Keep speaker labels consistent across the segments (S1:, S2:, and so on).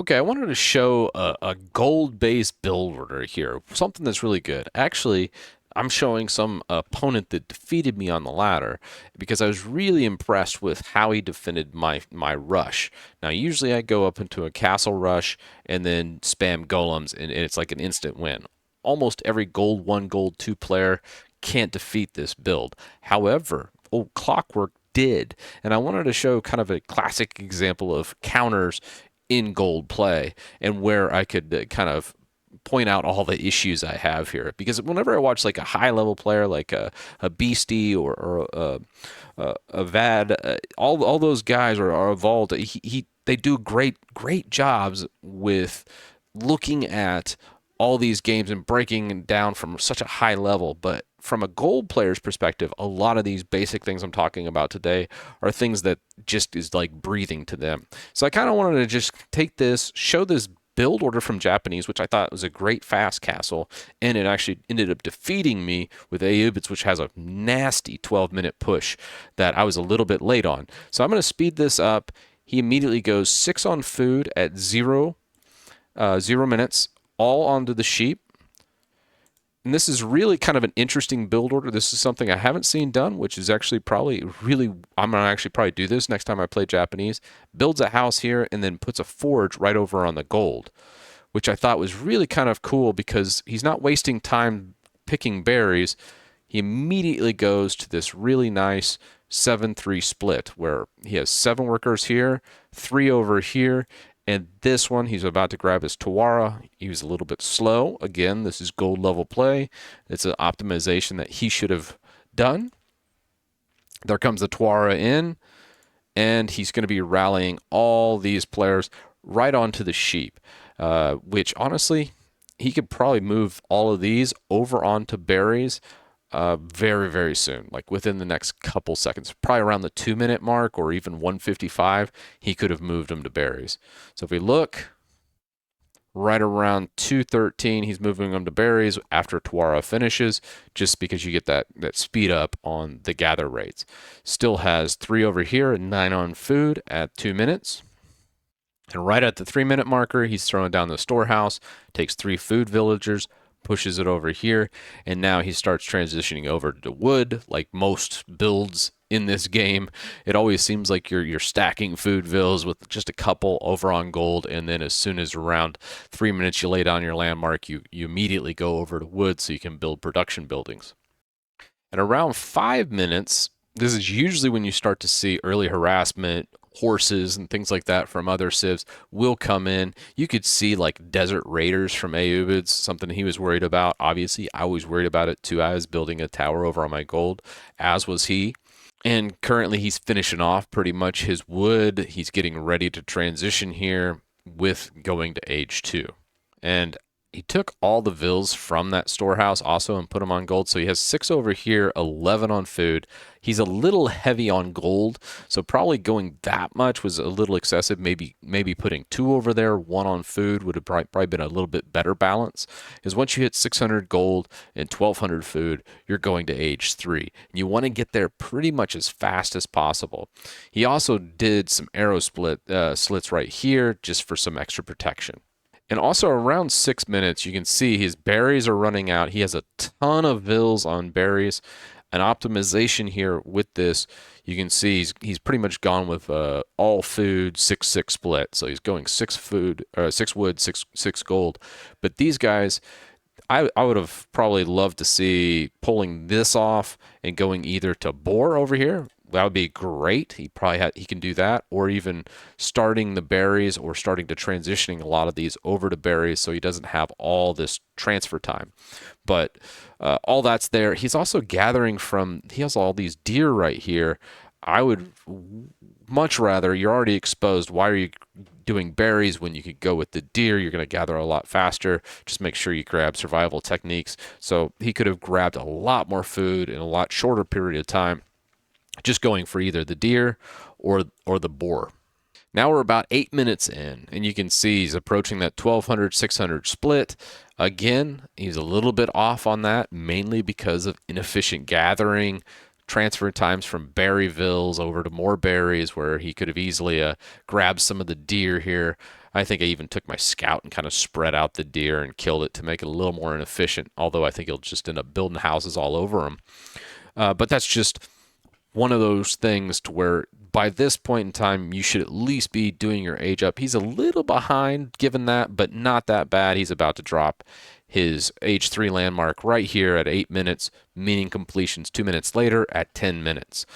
S1: Okay, I wanted to show a gold-based build order here, something that's really good. Actually, I'm showing some opponent that defeated me on the ladder because I was really impressed with how he defended my rush. Now, usually I go up into a castle rush and then spam golems, and it's like an instant win. Almost every gold 1, gold 2 player can't defeat this build. However, old Clockwork did, and I wanted to show kind of a classic example of counters in gold play and where I could kind of point out all the issues I have here. Because whenever I watch like a high level player like a Beastie or a Vad, all those guys are evolved. They do great jobs with looking at all these games and breaking down from such a high level. But from a gold player's perspective, a lot of these basic things I'm talking about today are things that just is like breathing to them. So I kind of wanted to just take this, show this build order from Japanese, which I thought was a great fast castle, and it actually ended up defeating me with Aubitz, which has a nasty 12-minute push that I was a little bit late on. So I'm going to speed this up. He immediately goes 6 on food at 0 minutes, all onto the sheep. And this is really kind of an interesting build order. This is something I haven't seen done, which is actually probably really, I'm going to actually probably do this next time I play Japanese. Builds a house here and then puts a forge right over on the gold, which I thought was really kind of cool because he's not wasting time picking berries. He immediately goes to this really nice 7-3 split where he has 7 workers here, 3 over here, and this one, he's about to grab his Tawara. He was a little bit slow. Again, this is gold level play. It's an optimization that he should have done. There comes the Tawara in, and he's going to be rallying all these players right onto the sheep, which honestly, he could probably move all of these over onto berries very soon, like within the next couple seconds, probably around the 2-minute mark or even 155, he could have moved them to berries. So if we look right around 213, he's moving them to berries after Tawara finishes, just because you get that speed up on the gather rates. Still has 3 over here and 9 on food at 2 minutes. And right at the 3-minute marker, he's throwing down the storehouse, takes 3 food villagers, pushes it over here, and now he starts transitioning over to wood. Like most builds in this game, it always seems like you're stacking food vills with just a couple over on gold, and then as soon as around 3 minutes you lay down your landmark, you immediately go over to wood so you can build production buildings. And around 5 minutes, this is usually when you start to see early harassment. Horses and things like that from other civs will come in. You could see like desert raiders from Aubitz, something he was worried about. Obviously, I was worried about it too. I was building a tower over on my gold, as was he. And currently, he's finishing off pretty much his wood. He's getting ready to transition here with going to age 2. And he took all the vills from that storehouse also and put them on gold. So he has 6 over here, 11 on food. He's a little heavy on gold, so probably going that much was a little excessive. Maybe putting 2 over there, 1 on food would have probably been a little bit better balance. Because once you hit 600 gold and 1200 food, you're going to age 3. And you want to get there pretty much as fast as possible. He also did some arrow slits right here just for some extra protection. And also around 6 minutes, you can see his berries are running out. He has a ton of vills on berries. An optimization here with this, you can see he's pretty much gone with all food 6-6 split. So he's going 6 food, 6 wood, 6 gold. But these guys, I would have probably loved to see pulling this off and going either to boar over here. That would be great. He can do that, or even starting the berries or starting to transitioning a lot of these over to berries, so he doesn't have all this transfer time. But all that's there. He's also gathering from. He has all these deer right here. I would much rather. You're already exposed. Why are you doing berries when you could go with the deer? You're going to gather a lot faster. Just make sure you grab survival techniques. So he could have grabbed a lot more food in a lot shorter period of time, just going for either the deer or the boar. Now we're about 8 minutes in, and you can see he's approaching that 1200 600 split. Again, he's a little bit off on that, mainly because of inefficient gathering, transfer times from berryvilles over to more berries, where he could have easily grabbed some of the deer here. I think I even took my scout and kind of spread out the deer and killed it to make it a little more inefficient, although I think he'll just end up building houses all over him. But that's just one of those things to where by this point in time, you should at least be doing your age up. He's a little behind given that, but not that bad. He's about to drop his age 3 landmark right here at 8 minutes, meaning completions 2 minutes later at 10 minutes.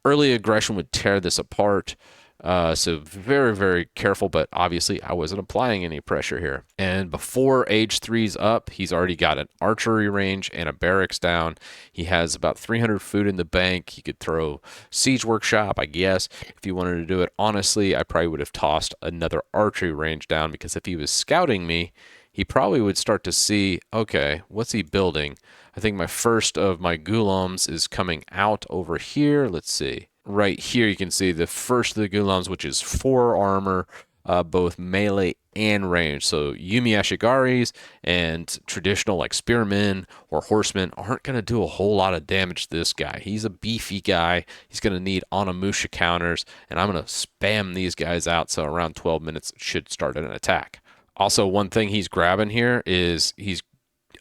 S1: Early aggression would tear this apart. So very, very careful, but obviously I wasn't applying any pressure here. And before age 3's up, he's already got an archery range and a barracks down. He has about 300 food in the bank. He could throw siege workshop, I guess, if you wanted to do it. Honestly, I probably would have tossed another archery range down, because if he was scouting me, he probably would start to see, okay, what's he building? I think my first of my Ghulams is coming out over here. Let's see. Right here, you can see the first of the Ghulams, which is 4 armor, both melee and range. So Yumi Ashigaris and traditional like spearmen or horsemen aren't going to do a whole lot of damage to this guy. He's a beefy guy. He's going to need Onimusha counters, and I'm going to spam these guys out, so around 12 minutes it should start an attack. Also, one thing he's grabbing here is he's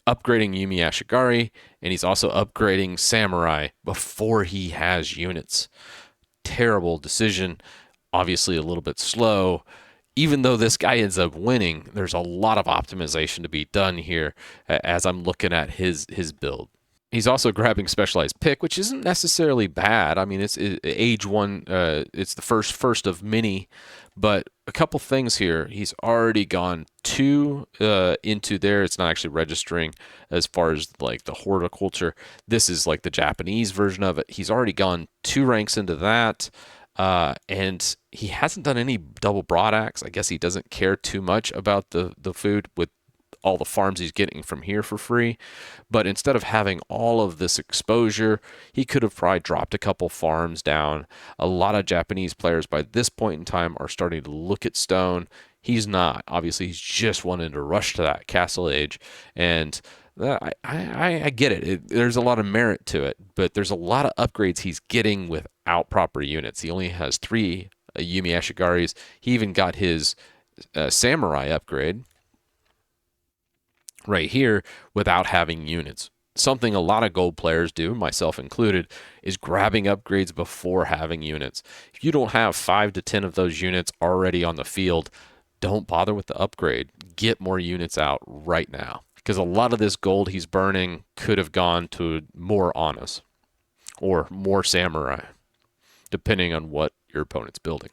S1: upgrading Yumi Ashigari, and he's also upgrading Samurai before he has units. Terrible decision. Obviously a little bit slow. Even though this guy ends up winning, there's a lot of optimization to be done here as I'm looking at his build. He's also grabbing specialized pick, which isn't necessarily bad. I mean, it's age 1. It's the first of many, but a couple things here. He's already gone 2 into there. It's not actually registering as far as like the horticulture. This is like the Japanese version of it. He's already gone 2 ranks into that. And he hasn't done any double broadaxe. I guess he doesn't care too much about the food with all the farms he's getting from here for free. But instead of having all of this exposure, he could have probably dropped a couple farms down. A lot of Japanese players by this point in time are starting to look at stone. He's not. Obviously, he's just wanting to rush to that castle age. And I get it. There's a lot of merit to it, but there's a lot of upgrades he's getting without proper units. He only has 3 Yumi Ashigaris. He even got his samurai upgrade right here without having units. Something a lot of gold players do, myself included, is grabbing upgrades before having units. If you don't have 5 to 10 of those units already on the field, don't bother with the upgrade. Get more units out right now, because a lot of this gold he's burning could have gone to more Anas or more samurai, depending on what your opponent's building.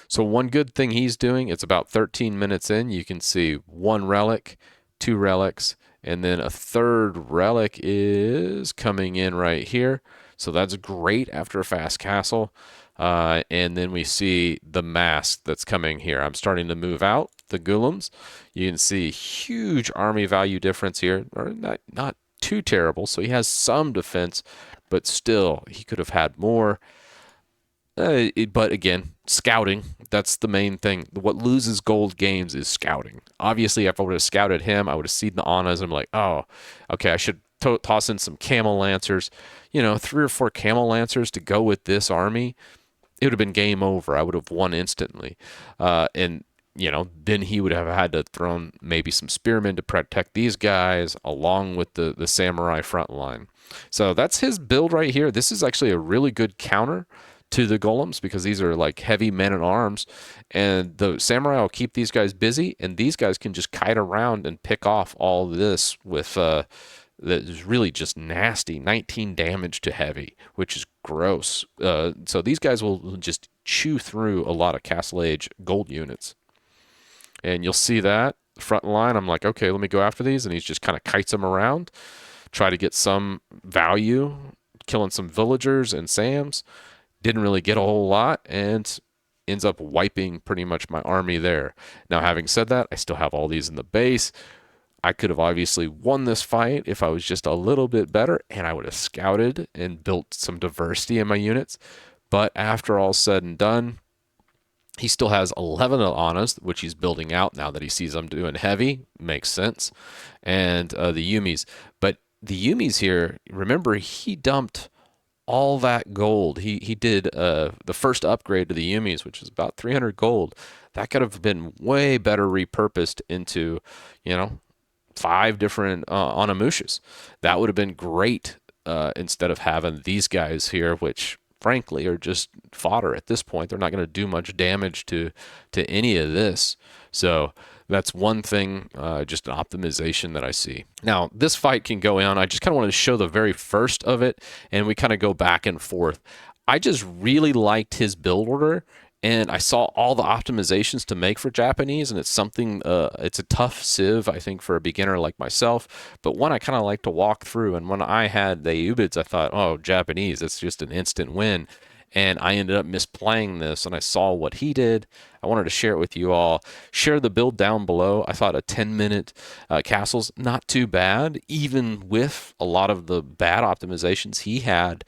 S1: So one good thing he's doing, it's about 13 minutes in, you can see 1 relic, 2 relics, and then a 3rd relic is coming in right here. So that's great after a fast castle. And then we see the mask that's coming here. I'm starting to move out the Ghulams. You can see huge army value difference here, or not too terrible. So he has some defense, but still he could have had more. But again, scouting, that's the main thing. What loses gold games is scouting. Obviously, if I would have scouted him, I would have seen the Anas, and I'm like, oh, okay, I should toss in some camel lancers. 3 or 4 camel lancers to go with this army. It would have been game over. I would have won instantly. And then he would have had to throw maybe some spearmen to protect these guys along with the samurai front line. So that's his build right here. This is actually a really good counter to the golems, because these are like heavy men at arms, and the samurai will keep these guys busy, and these guys can just kite around and pick off all this with that is really just nasty 19 damage to heavy, which is gross. So these guys will just chew through a lot of Castle Age gold units, and you'll see that front line. I'm like, okay, let me go after these, and he's just kind of kites them around, try to get some value, killing some villagers and Sams. Didn't really get a whole lot, and ends up wiping pretty much my army there. Now, having said that, I still have all these in the base. I could have obviously won this fight if I was just a little bit better, and I would have scouted and built some diversity in my units. But after all said and done, he still has 11 Anas, which he's building out now that he sees I'm doing heavy. Makes sense. And the Yumis. But the Yumis here, remember, he dumped all that gold. He did the first upgrade to the Yumis, which is about 300 gold. That could have been way better repurposed into, you know, 5 different Onimushas. That would have been great instead of having these guys here, which frankly are just fodder at this point. They're not going to do much damage to any of this. So that's one thing, just an optimization that I see. Now, this fight can go on. I just kind of wanted to show the very first of it, and we kind of go back and forth. I just really liked his build order, and I saw all the optimizations to make for Japanese, and it's something, it's a tough sieve, I think, for a beginner like myself, but one I kind of like to walk through. And when I had the Ubids, I thought, oh, Japanese, it's just an instant win. And I ended up misplaying this, and I saw what he did. I wanted to share it with you all. Share the build down below. I thought a 10-minute castle's not too bad, even with a lot of the bad optimizations he had.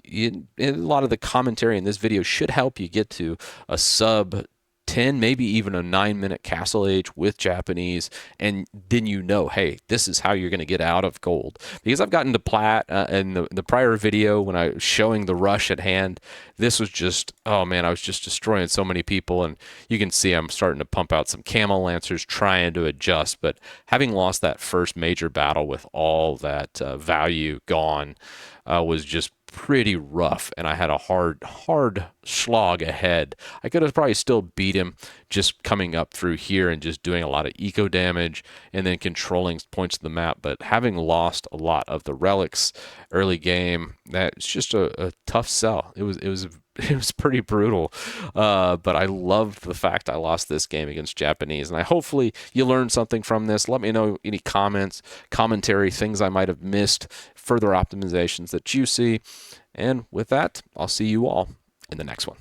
S1: A lot of the commentary in this video should help you get to a sub 10, maybe even a 9-minute castle age with Japanese, and then you know, hey, this is how you're going to get out of gold. Because I've gotten to plat in the prior video when I was showing the rush at hand, this was just, oh man, I was just destroying so many people, and you can see I'm starting to pump out some camel lancers, trying to adjust, but having lost that first major battle with all that value gone was just pretty rough, and I had a hard slog ahead. I could have probably still beat him just coming up through here and just doing a lot of eco damage and then controlling points of the map, but having lost a lot of the relics early game, that's just a tough sell. It was pretty brutal, but I loved the fact I lost this game against Japanese, and I hopefully you learned something from this. Let me know any comments, commentary, things I might have missed, further optimizations that you see. And with that, I'll see you all in the next one.